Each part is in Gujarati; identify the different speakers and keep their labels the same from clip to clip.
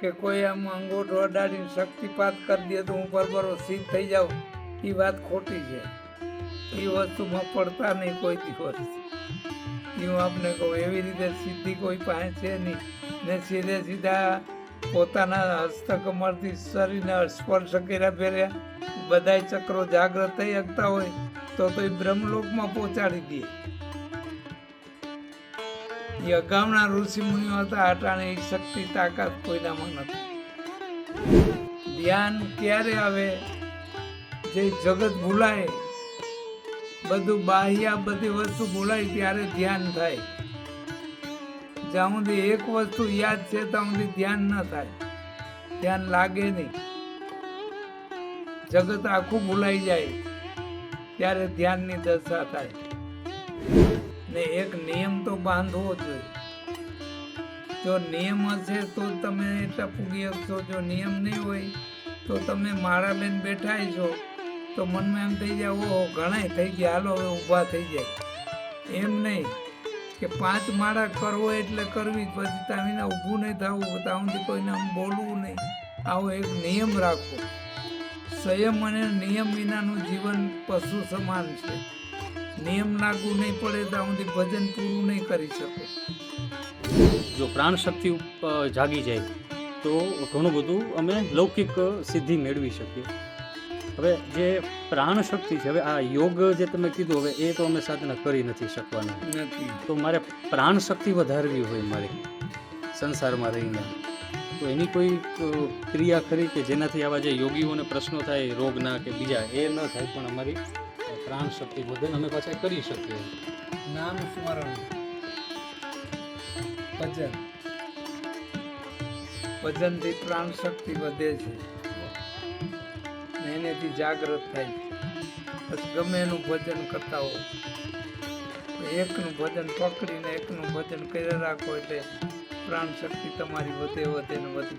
Speaker 1: કે કોઈ આમ અંગૂઠો અડાડીને શક્તિપાત કરી દે તો હું બરોબર સિદ્ધ થઈ જાઉં, એ વાત ખોટી છે. એ વસ્તુમાં પડતા નહીં કોઈ દિવસ. હું આપને કહું એવી રીતે સિદ્ધિ કોઈ પાસે છે નહીં. ને સીધે સીધા પોતાના હસ્તકમળથી શરીરને સ્પર્શ કર્યા ફેર્યા બધાય ચક્રો જાગ્રત થઈ શકતા હોય તો એ બ્રહ્મલોકમાં પહોંચાડી દે. એ અગાઉના ઋષિ મુનિઓ હતા, અટાણે એ શક્તિ તાકાત કોઈનામાં નથી. ધ્યાન ક્યારે આવે? જે જગત ભૂલાય, બધું બાહ્ય બધી વસ્તુ ભૂલાય ત્યારે ધ્યાન થાય. જ્યાં સુધી એક વસ્તુ યાદ છે ત્યાં સુધી ધ્યાન ન થાય, ધ્યાન લાગે નહીં. જગત આખું ભૂલાઈ જાય ત્યારે ધ્યાનની દશા થાય. ને એક નિયમ તો બાંધવો જોઈએ. જો નિયમ હશે તો તમે એટલા પૂગી શકશો. જો નિયમ નહીં હોય તો તમે માળા લઈને બેઠા છો તો મનમાં એમ થઈ જાય ઓહો ઘણા થઈ ગયા, હાલો હવે ઊભા થઈ જાય. એમ નહીં કે 5 માળા કરવો એટલે કરવી, પછી તમે ઊભું નહીં થવું, ત્યાં કોઈને બોલવું નહીં. આવો એક નિયમ રાખો. સંયમ અને નિયમ વિનાનું જીવન પશુ સમાન છે. નિયમ લાગુ નહીં પડે ત્યાં સુધી ભજન પૂરું નહીં કરી શકો.
Speaker 2: જો પ્રાણ શક્તિ જાગી જાય તો ઘણું બધું અમે લૌકિક સિદ્ધિ મેળવી શકીએ. હવે જે પ્રાણ શક્તિ છે, હવે આ યોગ જે તમે કીધું, હવે એ તો અમે સાધના કરી નથી શકવાના
Speaker 1: નથી.
Speaker 2: તો મારે પ્રાણ શક્તિ વધારવી હોય મારે સંસારમાં રહીને, તો એની કોઈ ક્રિયા ખરી કે જેનાથી આવા જે યોગીઓને પ્રશ્નો થાય રોગના કે બીજા એ ન થાય પણ અમારી પ્રાણ શક્તિ વધે અમે પાછા કરી શકીએ?
Speaker 1: નામ સ્મરણ, ભજન. ભજનથી પ્રાણ શક્તિ વધે છે, એનેથી જાગૃત થાય છે. બસ ગમે એનું ભજન કરતા હો, એકનું ભજન પકડીને એકનું ભજન કરી રાખો એટલે પ્રાણ શક્તિ તમારી વધે વધે ને વધે.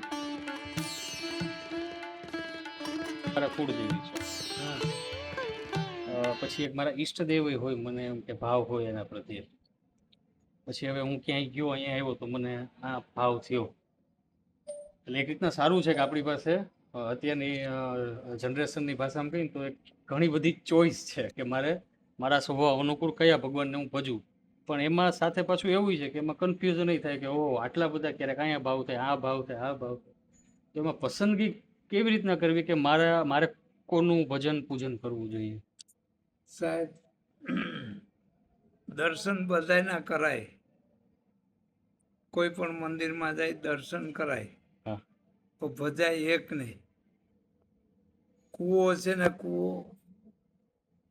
Speaker 2: મારા કુળદેવી છે, પછી એક મારા ઈષ્ટદેવ હોય, મને એમ કે ભાવ હોય એના પ્રત્યે. પછી હવે હું ક્યાંય ગયો, અહીંયા આવ્યો તો મને આ ભાવ થયો. એટલે એક રીતના સારું છે કે આપણી પાસે અત્યારની જનરેશનની ભાષામાં કહીને તો એક ઘણી બધી ચોઈસ છે કે મારે મારા સ્વભાવ અનુકૂળ કયા ભગવાનને હું ભજું. પણ એમાં સાથે પાછું એવું છે કે એમાં કન્ફ્યુઝન નહીં થાય કે ઓહો આટલા બધા ક્યારેક અહીંયા ભાવ થાય, આ ભાવ થાય, આ ભાવ થાય. તો એમાં પસંદગી કેવી રીતના કરવી કે મારે કોનું ભજન પૂજન કરવું જોઈએ?
Speaker 1: સાહેબ, દર્શન બધાયના કરાય. કોઈ પણ મંદિરમાં જાય દર્શન કરાય, તો ભજાય એક નહીં. કૂવો છે ને, કૂવો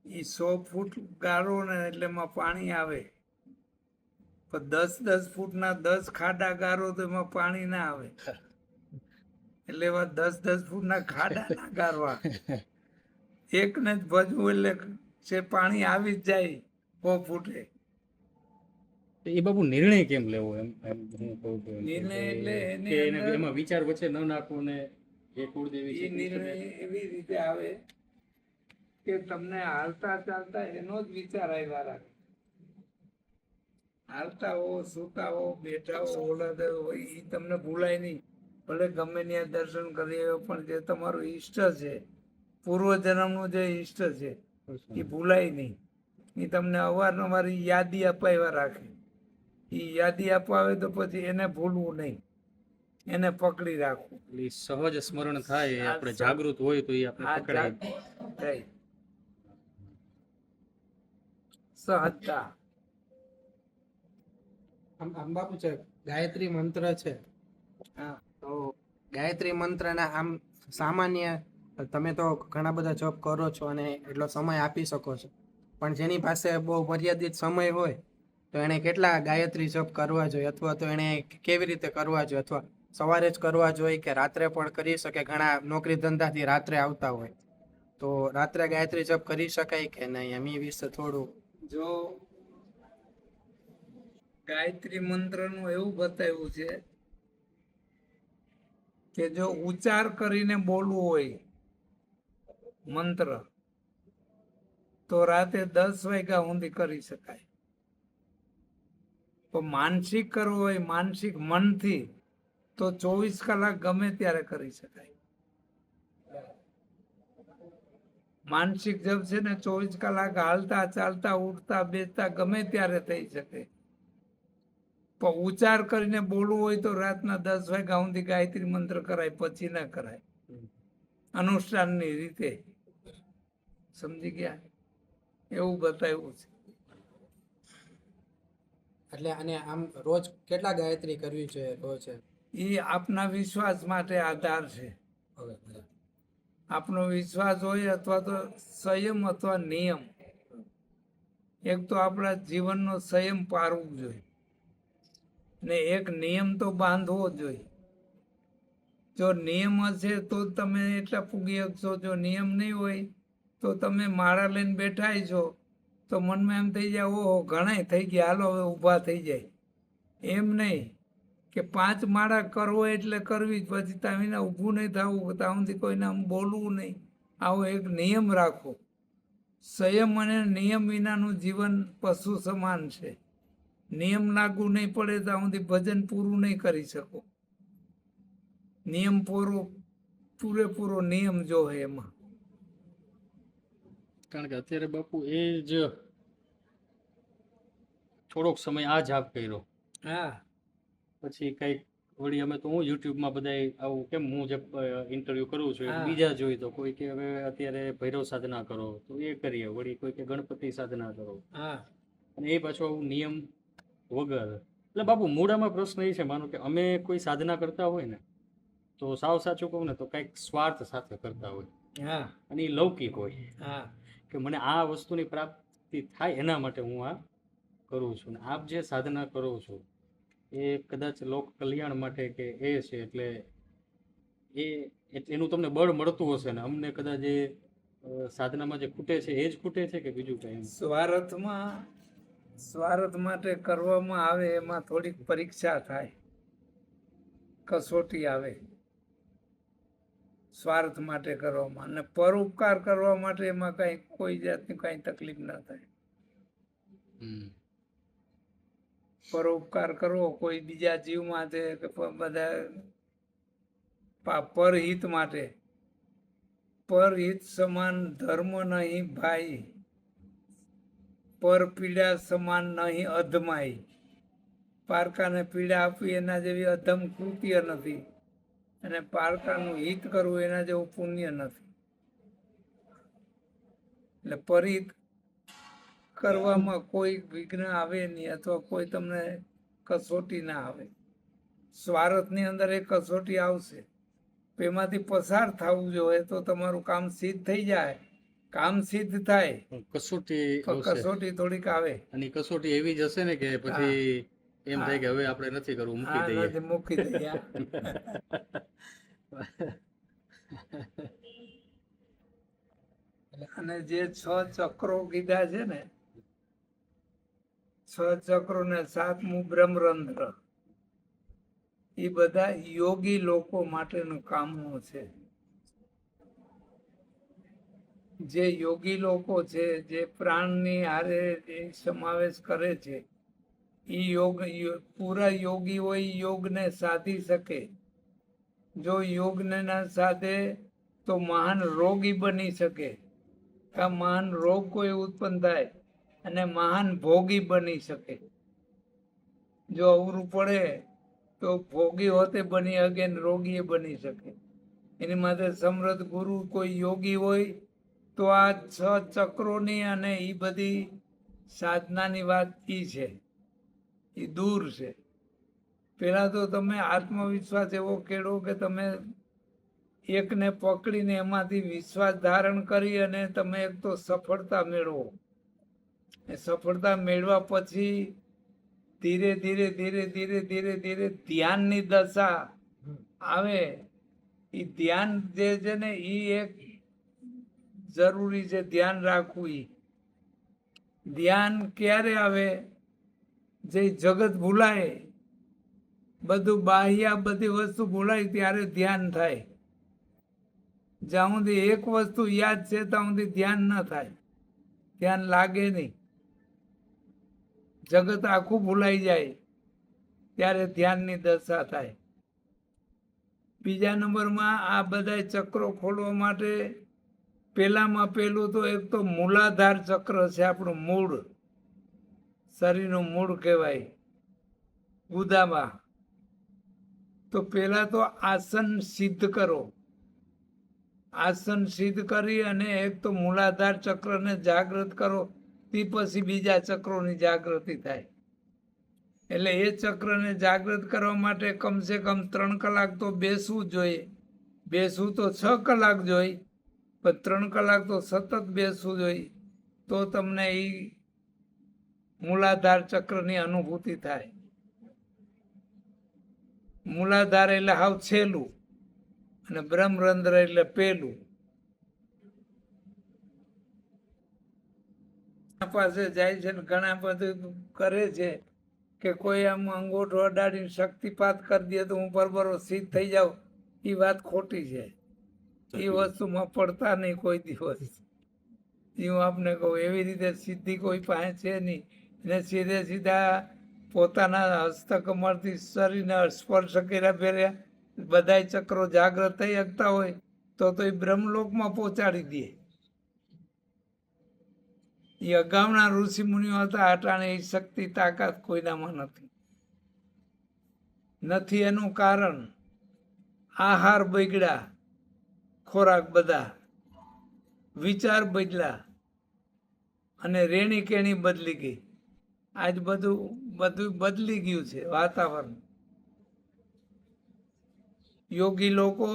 Speaker 1: એ 100 ફૂટ ગાળો ને એટલે એમાં પાણી આવે, પણ 10-10 ફૂટના 10 ખાડા ગાળો તો એમાં પાણી ના આવે. એટલે એવા 10-10 ફૂટના ખાડા ના ગાળવા, એકને જ ભજવું એટલે છે પાણી આવી જ જાય 100 ફૂટે.
Speaker 2: એ બાબુ નિર્ણય કેમ લેવો? એમ હું કહું
Speaker 1: નિર્ણય એટલે
Speaker 2: એમાં વિચાર વચ્ચે ન નાખવો ને એ કુળદેવી છે.
Speaker 1: નિર્ણય એવી રીતે આવે કે તમને હાલતા ચાલતા એનો જ વિચાર આવ્યા રાખે. હાલતા હો, સૂતા હો, બેઠા હો, ઓલાદા હો, એ તમને ભૂલાય નહીં. ભલે ગમે ત્યાં દર્શન કરી આવ્યો પણ જે તમારું ઈષ્ટ છે, પૂર્વજન્મનું જે ઈષ્ટ છે એ ભૂલાય નહીં. એ તમને અવારનવાર યાદી અપાવ્યા રાખે. એ યાદી અપાવે તો પછી એને ભૂલવું નહીં, એને પકડી રાખવું.
Speaker 2: સહજ સ્મરણ થાય, આપણે જાગૃત હોય તો એ આપણે પકડાય.
Speaker 1: સહજતા.
Speaker 3: આમ બાપુ છે ગાયત્રી મંત્ર છે, તો ગાયત્રી મંત્રના આમ સામાન્ય તમે તો ઘણા બધા જોબ કરો છો અને એટલો સમય આપી શકો છો, પણ જેની પાસે બહુ મર્યાદિત સમય હોય તો એને કેટલા ગાયત્રી જપ કરવા જોઈએ, અથવા તો એને કેવી રીતે કરવા જોઈએ, અથવા સવારે જ કરવા જોઈએ કે રાત્રે પણ કરી શકે? ઘણા નોકરી ધંધાથી રાત્રે આવતા હોય તો રાત્રે ગાયત્રી જપ કરી શકાય કે નહીં? એમ એ વિશે થોડું.
Speaker 1: જો ગાયત્રી મંત્રનું એવું બતાવ્યું છે કે જો ઉચ્ચાર કરીને બોલવું હોય મંત્ર તો રાતે 10 વાગ્યા સુધી કરી શકાય. તો માનસિક કરવું હોય, માનસિક મનથી તો 24 કલાક ગમે ત્યારે કરી શકાય. માનસિક જપ છે ને 24 કલાક હાલતા ચાલતા ઉઠતા બેસતા ગમે ત્યારે થઈ શકે. પણ ઉચ્ચાર કરીને બોલવું હોય તો રાતના 10 વાગ્યા સુધી ગાયત્રી મંત્ર કરાય, પછી ના કરાય. અનુષ્ઠાનની રીતે, સમજી ગયા? એવું બતાવ્યું છે.
Speaker 3: એટલે અને આમ રોજ કેટલા ગાયત્રી કરવી છે રોજ?
Speaker 1: એ આપના વિશ્વાસ માટે આધાર છે. આપનો વિશ્વાસ હોય અથવા તો સંયમ અથવા નિયમ. એક તો આપણા જીવનનો સંયમ પાળવું જોઈએ ને એક નિયમ તો બાંધવો જોઈએ. જો નિયમ હશે તો તમે એટલા પૂગી શકશો. જો નિયમ નહીં હોય તો તમે માળા લઈને બેઠા છો તો મનમાં એમ થઈ જાય ઓહો ઘણા થઈ ગયા, હાલો હવે ઊભા થઈ જાય. એમ નહીં કે 5 માળા કરવો એટલે કરવી જ, પછી તમે ઊભું નહીં થવું, ત્યાં સુધી કોઈને આમ બોલવું નહીં. આવો એક નિયમ રાખો. સંયમ અને નિયમ વિનાનું જીવન પશુ સમાન છે. નિયમ લાગુ નહીં પડે ત્યાં સુધી ભજન પૂરું નહીં કરી શકો. નિયમ પૂરેપૂરો નિયમ જો હોય એમાં.
Speaker 2: કારણ કે અત્યારે બાપુ એ જ થોડોક સમય આ જાપ કર્યો,
Speaker 3: હા,
Speaker 2: પછી કઈક વળી અમે તો હું યુટ્યુબમાં બધા આવું કેમ હું જે ઇન્ટરવ્યુ કરું છું
Speaker 3: હા.
Speaker 2: બીજા જોઈ તો કોઈ કે હવે અત્યારે ભૈરવ સાધના કરો તો એ કરીએ, વળી કોઈ કે ગણપતિ સાધના કરો,
Speaker 3: હા,
Speaker 2: અને એ પાછો આવું નિયમ વગર. એટલે બાપુ મૂળામાં પ્રશ્ન એ છે, માનો કે અમે કોઈ સાધના કરતા હોય ને તો સાવ સાચું કહું ને તો કંઈક સ્વાર્થ સાથે કરતા હોય,
Speaker 3: હા,
Speaker 2: અને એ લૌકિક હોય
Speaker 3: હા,
Speaker 2: કે મને આ વસ્તુની પ્રાપ્તિ થાય એના માટે હું આ કરું છું. ને આપ જે સાધના કરો છો એ કદાચ લોક કલ્યાણ માટે કે એ છે, એટલે એનું તમને બળ મળતું હશે ને અમને કદાચ એ સાધનામાં જે ખૂટે છે એ જ ખૂટે છે કે બીજું કંઈ?
Speaker 1: સ્વાર્થ માટે કરવામાં આવે એમાં થોડીક પરીક્ષા થાય, કસોટી આવે સ્વાર્થ માટે કરવામાં, અને પરોપકાર કરવા માટે એમાં કઈ કોઈ જાતની કઈ તકલીફ ના થાય. પરોપકાર કરવો કોઈ બીજા જીવ માટે કે બધા પરહિત માટે. પરહિત સમાન ધર્મ નહીં ભાઈ, પર પીડા સમાન નહીં અધમાઈ. પારકાને પીડા આપવી એના જેવી અધમ કૃત્ય નથી, અને પારકાનું હિત કરવું એના જેવું પુણ્ય નથી. એટલે પરિત કરવામાં કોઈ વિઘ્ન આવે નહીં અથવા કોઈ તમને કસોટી ના આવે. સ્વાર્થની અંદર એક કસોટી આવશે, એમાંથી પસાર થવું જોઈએ તો તમારું કામ સિદ્ધ થઈ જાય. કામ સિદ્ધ થાય કસોટી થોડીક આવે,
Speaker 2: અને કસોટી એવી જ હશે ને કે પછી એમ થાય કે હવે આપણે નથી કરવું, મૂકી દઈએ.
Speaker 1: મૂકી દઈએ. અને જે 6 ચક્રો કીધા છે ને, 6 ચક્રો ને 7મું બ્રહ્મરંધ્ર, એ બધા યોગી લોકો માટેનું કામનું છે. જે યોગી લોકો છે, જે પ્રાણની હારે સમાવેશ કરે છે, એ પૂરા યોગી હોય, યોગને સાધી શકે. જો યોગને ના સાધે તો મહાન રોગી બની શકે, કા મહાન રોગ કોઈ ઉત્પન્ન થાય અને મહાન ભોગી બની શકે. જો અવરું પડે તો ભોગી હોતે બની શકે ને રોગી બની શકે. એની માટે સમૃદ્ધ ગુરુ કોઈ યોગી હોય તો આ 6 ચક્રોની અને એ બધી સાધનાની વાત ઈ છે, એ દૂર છે. પેલા તો તમે આત્મવિશ્વાસ એવો કેળવો કે તમે એકને પકડીને એમાંથી વિશ્વાસ ધારણ કરી અને તમે એક તો સફળતા મેળવો. એ સફળતા મેળવ્યા પછી ધીરે ધીરે ધીરે ધીરે ધીરે ધીરે ધ્યાનની દશા આવે. એ ધ્યાન જે છે ને એ એક જરૂરી છે, ધ્યાન રાખવું. ધ્યાન ક્યારે આવે? જે જગત ભૂલાય, બધું બાહ્ય બધી વસ્તુ ભૂલાય ત્યારે ધ્યાન થાય. જ્યાં સુધી એક વસ્તુ યાદ છે ત્યાં સુધી ધ્યાન ન થાય, ધ્યાન લાગે નહીં. જગત આખું ભૂલાઈ જાય ત્યારે ધ્યાનની દશા થાય. બીજા નંબરમાં આ બધા ચક્રો ખોલવા માટે પહેલામાં પહેલું તો એક તો મૂલાધાર ચક્ર છે, આપણું મૂળ, શરીરનું મૂળ કહેવાય, ગુદામાં. તો પહેલા તો આસન સિદ્ધ કરો. આસન સિદ્ધ કરી અને એક તો મૂલાધાર ચક્રને જાગૃત કરો, તે પછી બીજા ચક્રોની જાગૃતિ થાય. એટલે એ ચક્રને જાગૃત કરવા માટે કમસે કમ 3 કલાક તો બેસવું જોઈએ. બેસવું તો 6 કલાક જોઈએ, પણ 3 કલાક તો સતત બેસવું જોઈએ. તો તમને એ મૂલાધાર ચક્રની અનુભૂતિ થાય. મૂલાધાર એટલે હાવ છેલ્લું અને બ્રહ્મરંધ્ર એટલે પેલું. પાસે જાય છે ને ઘણા બધું કરે છે કે કોઈ આમ અંગૂઠો અડાડીને શક્તિપાત કરી દે તો હું બરોબર સિદ્ધ થઈ જાઉં. એ વાત ખોટી છે. એ વસ્તુમાં પડતા નહીં કોઈ દિવસ. એ હું આપને કહું, એવી રીતે સિદ્ધિ કોઈ પાસે છે નહીં. એને સીધે સીધા પોતાના હસ્તકમળથી શરીરને સ્પર્શ કર્યા ફેર્યા બધાય ચક્રો જાગ્રત થઈ શકતા હોય તો એ બ્રહ્મલોકમાં પહોંચાડી દે. એ અગાઉના ઋષિ મુનિઓ હતા, અટાણે એ શક્તિ તાકાત કોઈનામાં નથી. એનું કારણ આહાર બગડ્યા, ખોરાક બધા, વિચાર બદલા અને રેણી કેણી બદલી ગઈ. આજ બધું બદલી ગયું છે વાતાવરણ. યોગી લોકો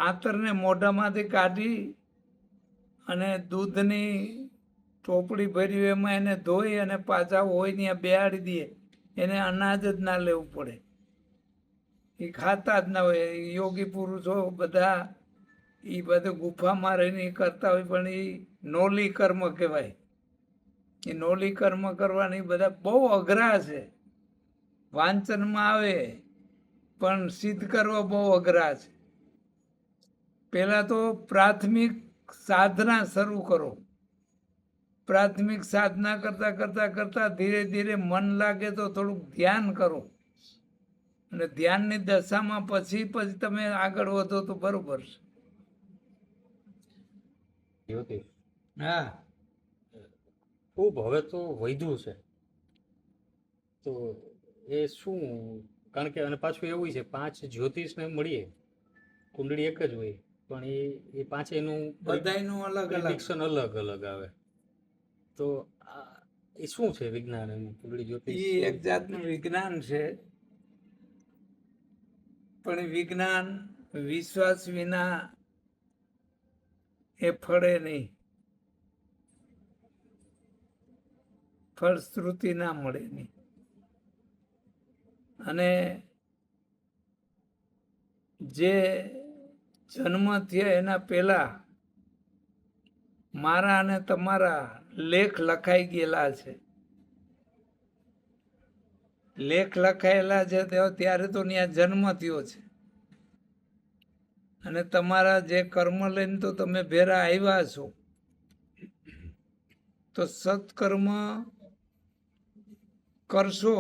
Speaker 1: આંતરને મોઢામાંથી કાઢી અને દૂધની ટોપડી ભરી એમાં એને ધોઈ અને પાછા હોય ત્યાં બેહાડી દે. એને અનાજ જ ના લેવું પડે, એ ખાતા જ ના હોય. યોગી પુરુષો બધા એ બધું ગુફામાં રહીને કરતા હોય, પણ એ નોલી કર્મ કહેવાય. એ નોલી કર્મ કરવાની બધા બહુ અઘરા છે. વાંચનમાં આવે પણ સિદ્ધ કરવા બહુ અઘરા છે. પહેલા તો પ્રાથમિક સાધના શરૂ કરો. પ્રાથમિક સાધના કરતા કરતા કરતા ધીરે ધીરે મન લાગે તો થોડુંક ધ્યાન કરો, અને ધ્યાનની દશામાં પછી તમે આગળ વધો તો બરોબર છે.
Speaker 2: જ્યોતિષ
Speaker 1: હા,
Speaker 2: ખૂબ હવે તો વધ્યું છે. તો એ શું? કારણ કે અને પાછું એવું છે, 5 જ્યોતિષને મળીએ, કુંડળી એક જ હોય, પણ એ પાંચેયનું
Speaker 1: બધાયનું અલગ અલગ
Speaker 2: પ્રિડિક્શન અલગ અલગ આવે. તો એ શું છે વિજ્ઞાન એનું? કુંડળી જ્યોતિષ
Speaker 1: એ એક જાતનું વિજ્ઞાન છે, પણ એ વિજ્ઞાન વિશ્વાસ વિના એ ફળે નહીં, ફળશ્રુતિ ના મળે નહીં. અને જે જન્મ થયા એના પહેલા મારા અને તમારા લેખ લખાઈ ગયેલા છે. લેખ લખાયેલા છે ત્યારે તો ત્યાં જન્મ થયો છે, અને તમારા જે કર્મ લઈને તો તમે ભેરા આવ્યા છો. તો સત્કર્મ કરશો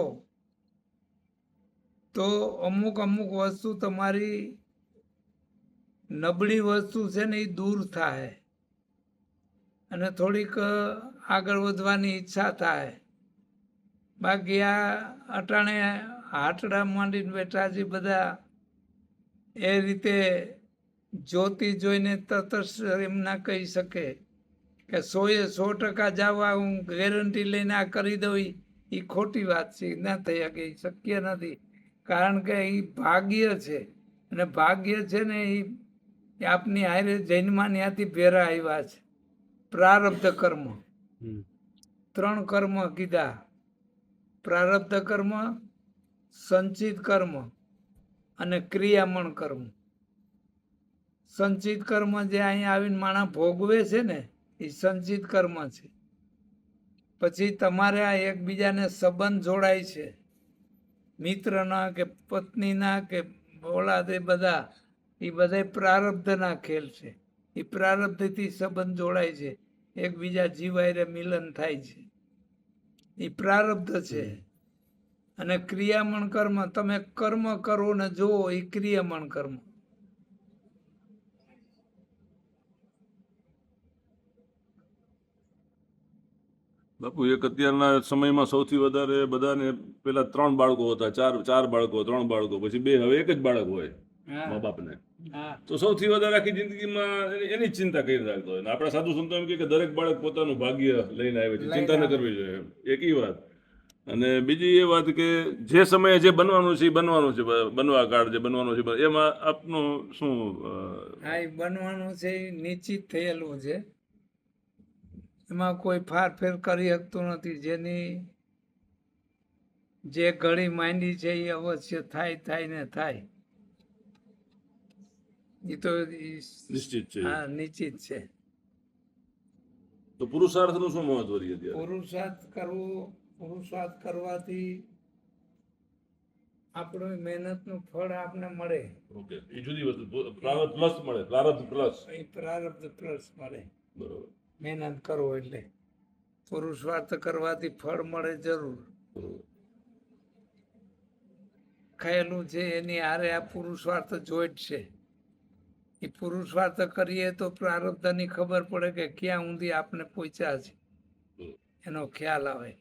Speaker 1: તો અમુક અમુક વસ્તુ તમારી નબળી વસ્તુ છે ને એ દૂર થાય, અને થોડીક આગળ વધવાની ઈચ્છા થાય. બાકી આ અટાણે હાટડા માંડીને બેઠા છે બધા, એ રીતે જ્યોતિ જોઈને તરત એમ ના કહી શકે કે 100% જવા હું ગેરંટી લઈને આ કરી દઉં. એ ખોટી વાત છે, ના થઈ શકે, શક્ય નથી. કારણ કે એ ભાગ્ય છે, અને ભાગ્ય છે ને એ આપની હારે જન્મમાં ત્યાંથી ભેરા આવ્યા છે. પ્રારબ્ધ કર્મ, 3 કર્મ કીધા: પ્રારબ્ધ કર્મ, સંચિત કર્મ અને ક્રિયામણ કર્મ. સંચિત કર્મ જે અહીંયા આવીને માણસ ભોગવે છે ને, એ સંચિત કર્મ છે. પછી તમારે આ એકબીજાને સંબંધ જોડાય છે, મિત્રના કે પત્નીના કે ઓલાદ, એ બધા પ્રારબ્ધના ખેલ છે. એ પ્રારબ્ધથી સંબંધ જોડાય છે, એકબીજા જીવાય મિલન થાય છે, એ પ્રારબ્ધ છે. અને ક્રિયામણ કર્મ તમે કર્મ કરો ને જુઓ એ ક્રિયામણ કર્મ.
Speaker 4: બાપુ એક અત્યારના સમયમાં સૌથી વધારે બધાને પેલા 3 બાળકો હતા, ચાર બાળકો, 3 બાળકો, પછી 2, હવે એક જ બાળક હોય
Speaker 1: હા
Speaker 4: મા બાપને.
Speaker 1: હા
Speaker 4: તો સૌથી વધારે આખી જિંદગીમાં એની જ ચિંતા કરી રાખતો હોય. અને આપણા સાધુ સંતો એમ કહે કે દરેક બાળક પોતાનું ભાગ્ય લઈને આવે છે, ચિંતા ન કરવી જોઈએ એમ. એક ઈ વાત. અને બીજી એ વાત કે જે સમયે જે બનવાનું છે એ બનવાનું છે, બનવા કાળ જે બનવાનું છે એમાં આપનું શું
Speaker 1: હા એ બનવાનું છે એ નિશ્ચિત થયેલું છે, એમાં કોઈ ફારફેર કરી શકતું નથી. જેની જે ઘડી માંડી છે એ અવશ્ય થાય ને થાય. એ તો
Speaker 4: નિશ્ચિત છે?
Speaker 1: હા નિશ્ચિત છે.
Speaker 4: તો પુરુષાર્થનું શું મહત્વ રહી અત્યારે?
Speaker 1: પુરુષાર્થ કરવાથી આપણું મહેનતનું ફળ આપને મળે.
Speaker 4: ઓકે, એ જુદી વસ્તુ. પ્રારબ્ધ પ્લસ મળે, પ્રારબ્ધ પ્લસ.
Speaker 1: એ પ્રારબ્ધ પ્લસ મળે.
Speaker 4: બરોબર.
Speaker 1: મહેનત કરો એટલે પુરુષાર્થ કરવાથી ફળ મળે જરૂર.
Speaker 4: બરોબર.
Speaker 1: ખાયેલું છે એની હારે આ પુરુષાર્થ જોઈ જ છે. એ પુરુષાર્થ કરીએ તો પ્રારબ્ધની ખબર પડે કે ક્યાં ઊંધી આપણે પહોંચ્યા છે, એનો ખ્યાલ આવે.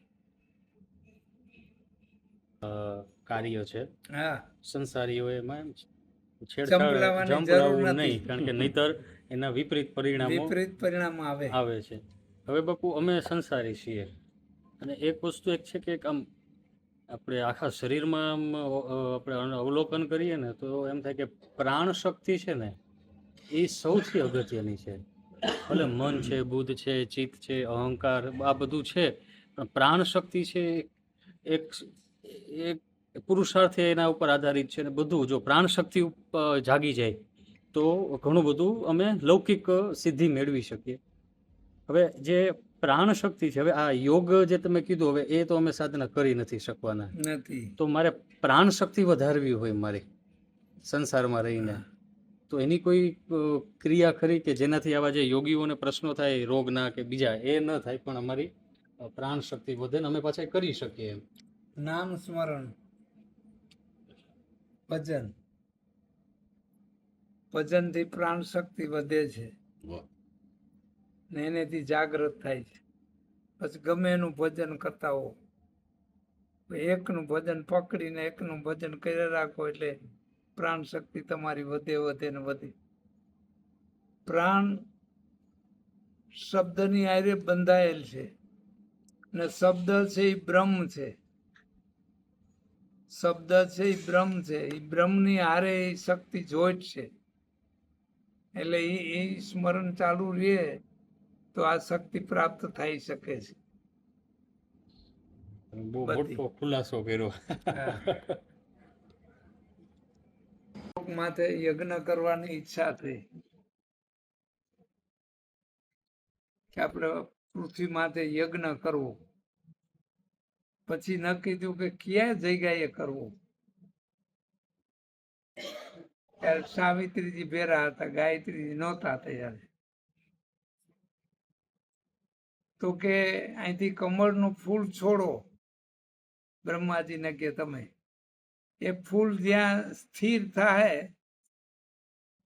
Speaker 2: કાર્ય છે
Speaker 1: હા
Speaker 2: સંસારીઓ એમાં
Speaker 1: ચંપલાવાની જરૂર
Speaker 2: જંપલાવવું
Speaker 1: નથી.
Speaker 2: નહીં, કારણ કે નહીતર એના વિપરીત
Speaker 1: પરિણામ આવે.
Speaker 2: છે. હવે બાપુ અમે સંસારી છીએ, અને એક વસ્તુ એક છે કે આમ આપણે આખા શરીરમાં આમ આપણે અવલોકન કરીએ ને તો એમ થાય કે પ્રાણ શક્તિ છે ને એ સૌથી અગત્યની છે. ભલે મન છે, બુદ્ધ છે, ચિત્ત છે, અહંકાર, આ બધું છે, પણ પ્રાણ શક્તિ છે એક એક પુરુષાર્થ એના ઉપર આધારિત છે. ને બધું જો પ્રાણ શક્તિ જાગી જાય તો ઘણું બધું અમે લૌકિક સિદ્ધિ મેળવી શકીએ. હવે જે પ્રાણ શક્તિ છે, હવે આ યોગ જે તમે કીધું, હવે એ તો અમે સાધના કરી નથી શકવાના.
Speaker 1: નથી.
Speaker 2: તો મારે પ્રાણ શક્તિ વધારવી હોય મારે સંસારમાં રહીને, તો એની કોઈ ક્રિયા ખરી કે જેનાથી આવા જે યોગીઓને પ્રશ્નો થાય રોગના કે બીજા એ ન થાય, પણ અમારી પ્રાણ શક્તિ વધે ને અમે પાછા કરી શકીએ એમ?
Speaker 1: નામ સ્મરણ, ભજનથી પ્રાણ શક્તિ વધે છે ને એનેથી જાગૃત થાય છે. પછી ગમે એનું ભજન કરતા હો, એકનું ભજન પકડીને એકનું ભજન કરી રાખો એટલે પ્રાણ શક્તિ તમારી વધે ને વધે. પ્રાણ શબ્દની આરે બંધાયેલ છે, ને શબ્દ છે એ બ્રહ્મ છે. શબ્દ છે એ બ્રહ્મ છે, એ બ્રહ્મની હારે એ શક્તિ જોઈ છે. એટલે એ સ્મરણ ચાલુ રહે તો આ શક્તિ પ્રાપ્ત થઈ શકે છે.
Speaker 2: બહુ મોટો ખુલાસો કર્યો.
Speaker 1: માથે યજ્ઞ કરવાની ઈચ્છા થઈ કે આપણે પૃથ્વી માથે યજ્ઞ કરવો. પછી નક્કી થયું કે ક્યાં જગ્યાએ કરવો. ત્યારે સાવિત્રીજી ભેરા હતા, ગાયત્રીજી નહોતા તૈયાર. તો કે અહીંથી કમળનું ફૂલ છોડો, બ્રહ્માજીને કે તમે એ ફૂલ જ્યાં સ્થિર થાય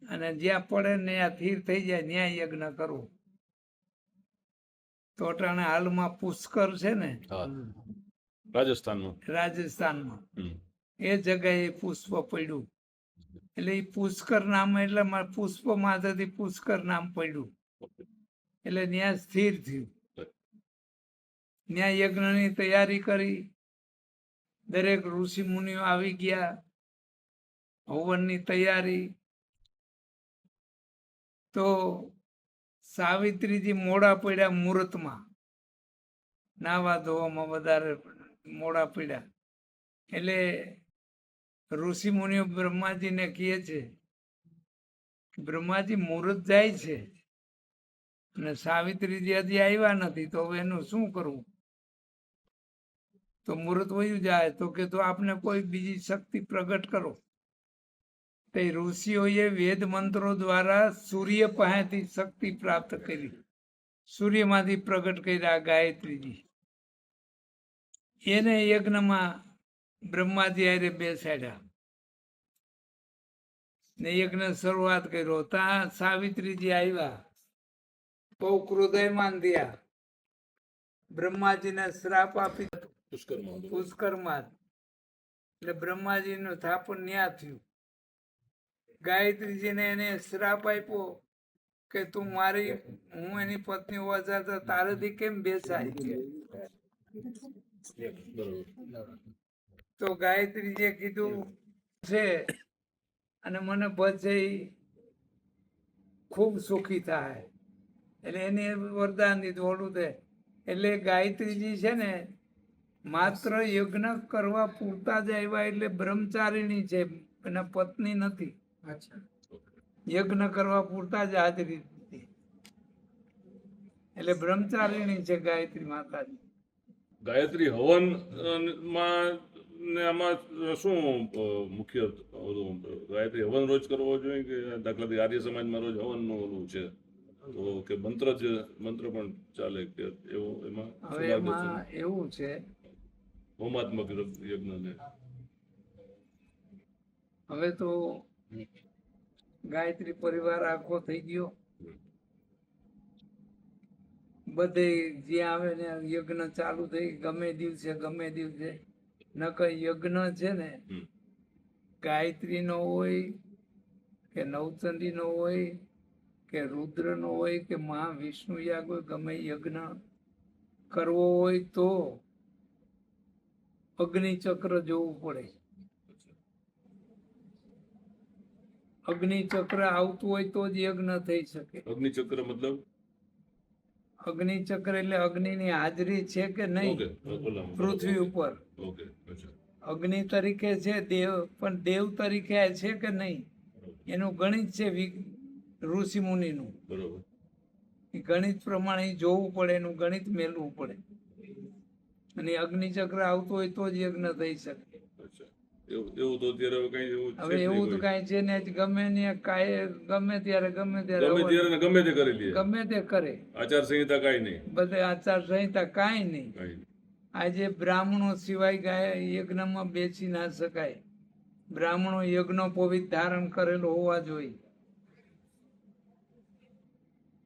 Speaker 1: અને જ્યાં પડે ને ત્યાં સ્થિર થઈ જાય ત્યાં યજ્ઞ કરવો. તો અટાણે હાલમાં પુષ્કર છે ને રાજસ્થાનમાં, એ જગ્યાએ પુષ્પ પડ્યું. એટલે એ પુષ્કર નામ, એટલે પુષ્પ માથેથી પુષ્કર નામ પડ્યું. એટલે ત્યાં સ્થિર થયું. ત્યાં યજ્ઞની તૈયારી કરી, દરેક ઋષિ મુનિઓ આવી ગયા, હવનની તૈયારી. તો સાવિત્રીજી મોડા પડ્યા મુહૂર્તમાં, નાવા ધોવામાં વધારે મોડા પડ્યા. એટલે ઋષિ મુનિઓ બ્રહ્માજીને કહે છે કે બ્રહ્માજી મુહૂર્ત જાય છે અને સાવિત્રીજી હજી આવ્યા નથી, તો હવે એનું શું કરવું? તો મુહૂર્ત વયું જાય તો કે તો આપને કોઈ બીજી શક્તિ પ્રગટ કરો. તે ઋષિઓએ વેદ મંત્રો દ્વારા સૂર્ય પાસેથી શક્તિ પ્રાપ્ત કરી, સૂર્યમાંથી પ્રગટ કર્યા ગાયત્રીજી. એને યજ્ઞમાં બ્રહ્માજી હારે બેસાડ્યા ને યજ્ઞ શરૂઆત કર્યો. ત્યાં સાવિત્રીજી આવ્યા, બહુ ક્રોધાયમાન થયા, બ્રહ્માજીને શ્રાપ આપી
Speaker 4: પુષ્કરમાં
Speaker 1: પુષ્કરમાં એટલે બ્રહ્માજીનું સ્થાપન ન્યા થયું. ગાયત્રીજીને એને શ્રાપ આપ્યો કે તું મારી, હું એની પત્ની હોવા છતાં તારાથી કેમ બેસાય છે? તો ગાયત્રીજીએ કીધું છે અને મને પછી ખૂબ સુખી થાય, એટલે એને વરદાન દીધું ઓલું છે. એટલે ગાયત્રીજી છે ને માત્ર યજ્ઞ કરવા પૂરતા જ આવ્યા, એટલે બ્રહ્મચારિણી છે, એના પત્ની નથી.
Speaker 3: અચ્છા.
Speaker 1: યજ્ઞ કરવા પૂરતા જ હાજરી હતી, એટલે બ્રહ્મચારિણી છે ગાયત્રી માતાજી.
Speaker 4: ગાયત્રી હવન માં ને આમાં શું મુખ્ય ઓલું ગાયત્રી હવન રોજ કરવો જોઈએ કે દાખલા તરીકે આર્ય સમાજમાં રોજ હવનનું ઓલું છે તો કે મંત્ર પણ ચાલે કે એવું એમાં
Speaker 1: હવે એમાં એવું છે,
Speaker 4: હોમાત્મક યજ્ઞને
Speaker 1: હવે તો ગાયત્રી પરિવાર આખો થઈ ગયો, બધે જ્યાં આવે ને યજ્ઞ ચાલુ થઈ, ગમે દિવસે નકર યજ્ઞ છે ને ગાયત્રી નો હોય કે નવચંડી નો હોય કે રુદ્ર નો હોય કે મહાવિષ્ણુ યાગ હોય, ગમે યજ્ઞ કરવો હોય તો અગ્નિચક્ર જોવું પડે. અગ્નિચક્ર આવતું હોય તો જ યજ્ઞ થઈ શકે.
Speaker 4: અગ્નિચક્ર મતલબ
Speaker 1: અગ્નિચક્ર એટલે અગ્નિની હાજરી છે કે નહીં પૃથ્વી ઉપર.
Speaker 4: ઓકે અચ્છા.
Speaker 1: અગ્નિ તરીકે છે દેવ, પણ દેવ તરીકે છે કે નહીં એનું ગણિત છે ઋષિ મુનિનું.
Speaker 4: બરોબર.
Speaker 1: એ ગણિત પ્રમાણે જોવું પડે, એનું ગણિત મેળવું પડે, અને અગ્નિચક્ર આવતું હોય તો જ યજ્ઞ થઈ શકે.
Speaker 4: એવું તો અત્યારે કઈ એવું
Speaker 1: હવે એવું તો કઈ છે ને, ગમે ને ગમે ત્યારે
Speaker 4: ગમે ત્યારે ગમે તે કરી લે,
Speaker 1: ગમે તે કરે,
Speaker 4: આચાર સંહિતા કઈ નહીં,
Speaker 1: બધે આચાર સંહિતા કાંઈ નહીં.
Speaker 4: કઈ નહીં.
Speaker 1: આજે બ્રાહ્મણો સિવાય ગાય યજ્ઞમાં બેસી ના શકાય. બ્રાહ્મણો યજ્ઞોપવિત ધારણ કરેલો હોવા જોઈએ,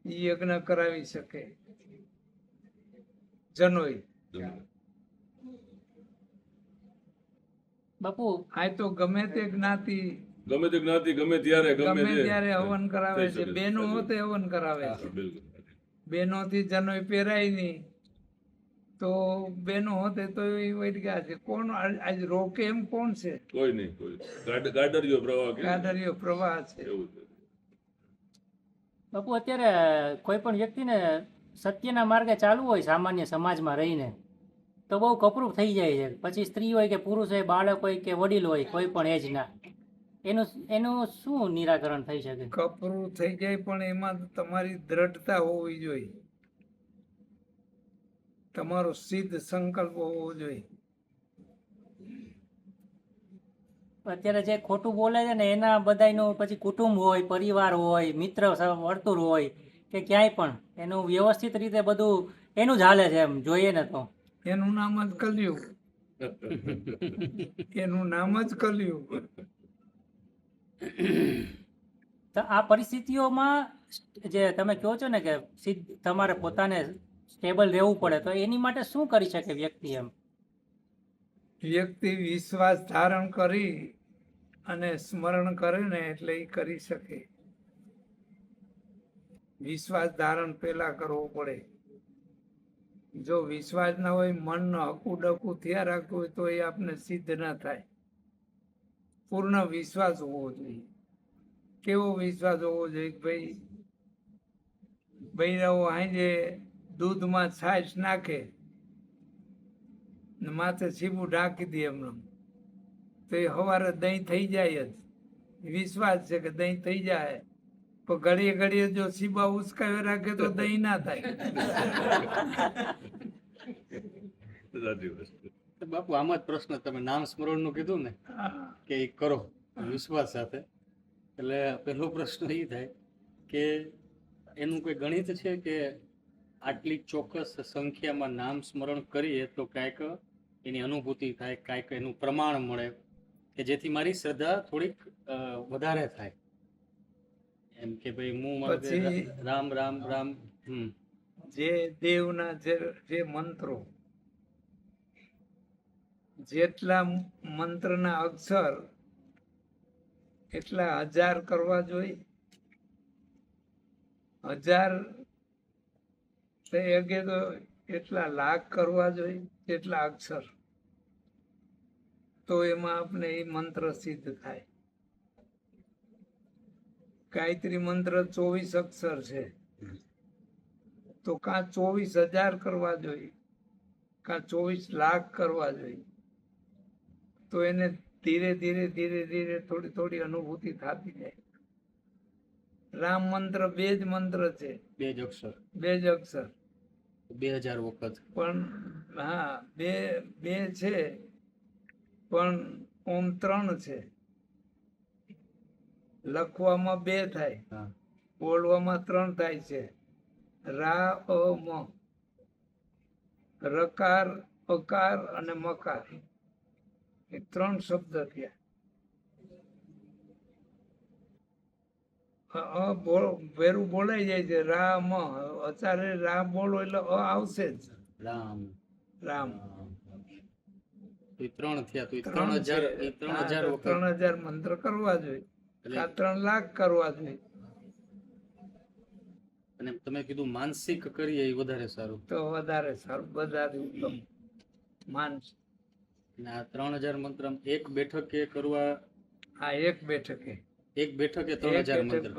Speaker 1: ઈ યજ્ઞ કરાવી શકે. જનોઈ
Speaker 5: બાપુ
Speaker 1: આ તો ગમે તે જ્ઞાતિ
Speaker 4: ગમે તે જ્ઞાતિ ગમે ત્યારે
Speaker 1: ગમે ત્યારે હવન કરાવે છે. બેનો હોતે હવન કરાવે છે.
Speaker 4: બિલકુલ.
Speaker 1: બેનો થી જનોઈ પહેરાય નહીં તો બેનો હોતે તો એ વૈદ ગયા છે. કોણ આજ રોકે એમ કોણ છે?
Speaker 4: કોઈ નહીં, કોઈ ગાડરિયો પ્રવાહ કે
Speaker 1: ગાડરિયો પ્રવાહ છે.
Speaker 4: એવું છે.
Speaker 5: બાપુ અત્યારે કોઈ પણ વ્યક્તિને સત્યના માર્ગે ચાલવું હોય સામાન્ય સમાજમાં રહીને તો બહુ કપરું થઈ જાય છે. પછી સ્ત્રી હોય કે પુરુષ હોય, બાળક હોય કે વડીલ હોય, કોઈ પણ એજના, એનું શું નિરાકરણ થઈ શકે?
Speaker 1: કપરું થઈ જાય, પણ એમાં તમારી દ્રઢતા હોવી જોઈએ, તમારો સિદ્ધ સંકલ્પ હોવો જોઈએ.
Speaker 5: અત્યારે જે ખોટું બોલે છે ને એના બધાયનું પછી કુટુંબ હોય, પરિવાર હોય, મિત્ર વર્તુળ હોય કે ક્યાંય પણ એનું વ્યવસ્થિત રીતે બધું એનું જ હાલે છે એમ જોઈએ ને તો.
Speaker 1: એનું નામ જ કલયુગ. એનું નામ જ કલયુગ.
Speaker 5: તો આ પરિસ્થિતિઓમાં જે તમે કહો છો ને કે તમારે પોતાને સ્ટેબલ રહેવું પડે, તો એની માટે શું કરી શકે વ્યક્તિ? એમ
Speaker 1: વ્યક્તિ વિશ્વાસ ધારણ કરી અને સ્મરણ કરે ને એટલે એ કરી શકે. વિશ્વાસ ધારણ પેલા કરવો પડે. જો વિશ્વાસ ના હોય, મન હકું ડકું થયા રાખતું હોય તો એ આપને સિદ્ધ ના થાય. પૂર્ણ વિશ્વાસ હોવો જોઈએ. કેવો વિશ્વાસ હોવો જોઈએ? ભાઈ બૈરાઓ હાંજે દૂધમાં છાશ નાખે ને માથે સીબું ઢાંકી દે એમને, તો એ સવારે દહીં થઈ જાય જ. વિશ્વાસ છે કે દહીં થઈ જાય, પણ ઘડીએ ઘડીએ જો સીબા ઉસકાવી રાખે તો દહીં ના થાય.
Speaker 4: સાચી વાત.
Speaker 2: બાપુ આમાં જ પ્રશ્ન, તમે નામ સ્મરણનું કીધું ને કે એ કરો વિશ્વાસ સાથે, એટલે પહેલો પ્રશ્ન એ થાય કે એનું કોઈ ગણિત છે કે આટલી ચોક્કસ સંખ્યામાં નામ સ્મરણ કરીએ તો કાંઈક એની અનુભૂતિ થાય, કાંઈક એનું પ્રમાણ મળે કે જેથી મારી શ્રદ્ધા થોડીક વધારે થાય. એમ કે ભાઈ હું મારું કે
Speaker 1: પછી-
Speaker 2: રામ રામ રામ.
Speaker 1: જે દેવના જે મંત્રો, જેટલા મંત્રના અક્ષર એટલા 1000 કરવા જોઈએ. 1000 થઈ શકે તો એટલા લાખ કરવા જોઈએ, જેટલા અક્ષર, તો એમાં આપણે એ મંત્ર સિદ્ધ થાય. ગાયત્રી મંત્ર 24 અક્ષર છે, તો કાં 24,000 કરવા જોઈએ, કાં 24 લાખ કરવા જોઈએ. તો એને ધીરે ધીરે ધીરે ધીરે થોડી થોડી અનુભૂતિ થતી જાય. રામ મંત્ર 2 જ મંત્ર છે,
Speaker 2: 2 જ અક્ષર,
Speaker 1: 2 જ અક્ષર,
Speaker 2: 2000 વખત.
Speaker 1: પણ હા બે છે, પણ ઓમ 3 છે. લખવામાં 2 થાય,
Speaker 2: હા,
Speaker 1: બોલવામાં 3 થાય છે. રા અ મ, રકાર, અકાર અને મકાર, એ 3 શબ્દ થયા. વેરું બોલાઈ જાય છે, રામ. અત્યારે રામ બોલો એટલે આવશે જ.
Speaker 2: રામ
Speaker 1: રામ
Speaker 2: તો એ 3 થયા, તો એ
Speaker 1: 3 છે.
Speaker 2: 3000 વખત.
Speaker 1: 3000 મંત્ર કરવા જોઈએ,
Speaker 2: એટલે
Speaker 1: કાં 3 લાખ કરવા જોઈએ,
Speaker 2: અને તમે કીધું માનસિક કરીએ એ વધારે સારું.
Speaker 1: તો વધારે સારું, વધારે ઉત્તમ. માનસ
Speaker 2: અને આ 3000 મંત્ર આમ એક બેઠકે કરવા,
Speaker 1: આ એક બેઠકે,
Speaker 2: એક બેઠકે
Speaker 1: એક
Speaker 2: 3000 મંત્ર.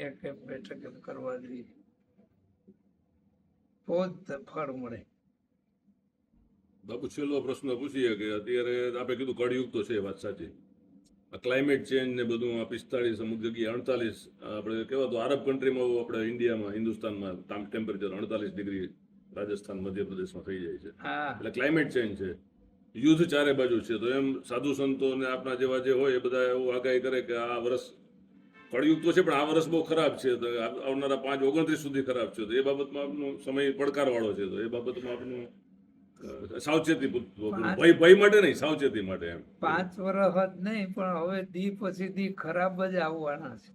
Speaker 1: એક બેઠકે કરવા જોઈએ, તો જ ફળ મળે.
Speaker 4: બાપુ છેલ્લો પ્રશ્ન પૂછીએ કે અત્યારે આપણે કીધું કળયુગ તો છે, વાત સાચી. આ ક્લાઇમેટ ચેન્જ ને બધું, આ 45 અમુક જગ્યાએ 48, આપણે કહેવાય તો આરબ કન્ટ્રીમાં, આપણે ઇન્ડિયામાં, હિન્દુસ્તાનમાં ટેમ્પરેચર 48 ડિગ્રી, રાજસ્થાન મધ્યપ્રદેશમાં થઈ જાય છે.
Speaker 1: હા,
Speaker 4: એટલે ક્લાઇમેટ ચેન્જ છે, યુદ્ધ ચારે બાજુ છે. તો એમ સાધુ સંતો ને આપણા જેવા જે હોય એ બધા એવું આગાહી કરે કે આ વર્ષ કળયુગ તો છે, પણ આ વર્ષ બહુ ખરાબ છે, તો આવનારા 5-29 સુધી ખરાબ છે. તો એ બાબતમાં આપનો સમય પડકારવાળો છે. તો એ બાબતમાં આપનું સાવચેતી, ભય માટે નહીં, સાવચેતી માટે એમ.
Speaker 1: 5 વર્ષ જ નહીં, પણ હવે દી પછી દી ખરાબ જ આવવાના છે.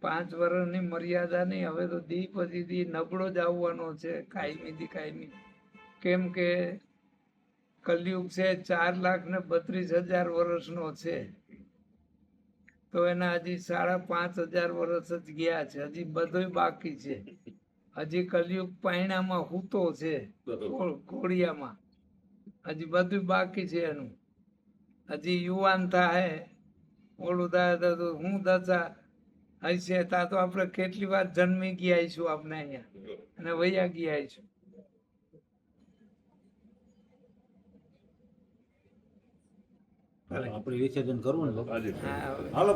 Speaker 1: 5 વર્ષની મર્યાદા નહીં, હવે તો દી પછી દી નબળો જ આવવાનો છે, કાયમી દી કાયમી. કેમ કે કલયુગ છે 4,32,000 વર્ષનો છે, તો એના હજી 5,500 વર્ષ જ ગયા છે, હજી બધું બાકી છે. હજી કલયુગ પાયણામાં હૂતો છે, ઘોડિયામાં, હજી બધું બાકી છે એનું. હજી યુવાન થાય, ઓલું થાય તો હું દશા હશે, ત્યાં તો આપણે કેટલી વાર જન્મી ગયા આવીશું આપણે અહીંયા, અને વૈયા ગયા આવીશું.
Speaker 6: આપણે વિસર્જન કરવું ને
Speaker 4: હાજી.
Speaker 1: હા, હવે
Speaker 6: હાલો